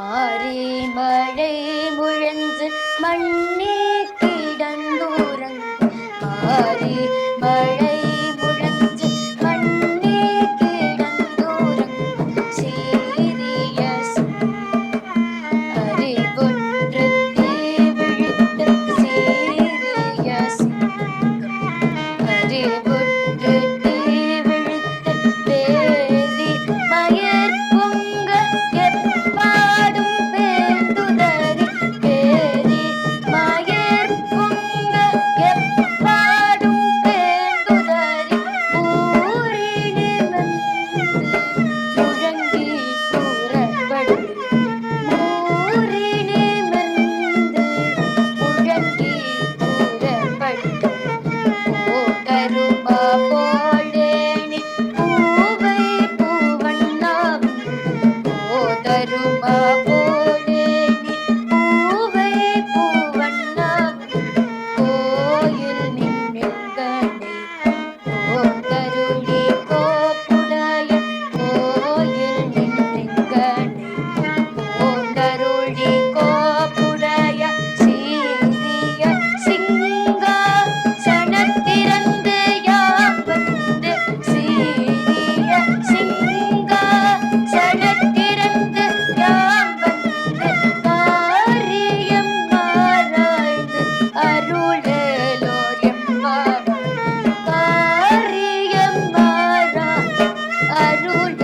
மாரி மழை முழஞ்சு மண்ணே கிடந்தூரங்கு மாரி மழை முழஞ்சு மண்ணே கிடந்தூரங்கு சீரிய அறிவுற்று தீவிழித்த சீரிய அறிவுற்று தீவிழித்த பேரி மயர் பொங்க எப்பாடும் பேர்ந்துதறி பேரி மயர் பொங்க எப்பாடும் பேர்ந்துதறி ஊரினி வந்து முழங்கி கூறப்பட்டு ஊரினி வந்து முழங்கி கூறப்பட்டு ஓடருமா போழேனி பூவை பூவண்ணாவும் ஓதருமா போழேனி பூவை பூவண்ணாவும் கோயில் நின்னிங்கனை ஓதருளி கோப்புடைய கோயில் நின்னிங்கனை ஓதருளி கோப்புடைய சீரிய சிங்கா சனத்திறந்து யாம் வந்து சீரிய சிங்கா சனத்திறந்து யாம் வந்து காரியம் ஆராய்ந்து அருளேலோர் எம்பாவாய் காரியம் ஆராய்ந்து அருள்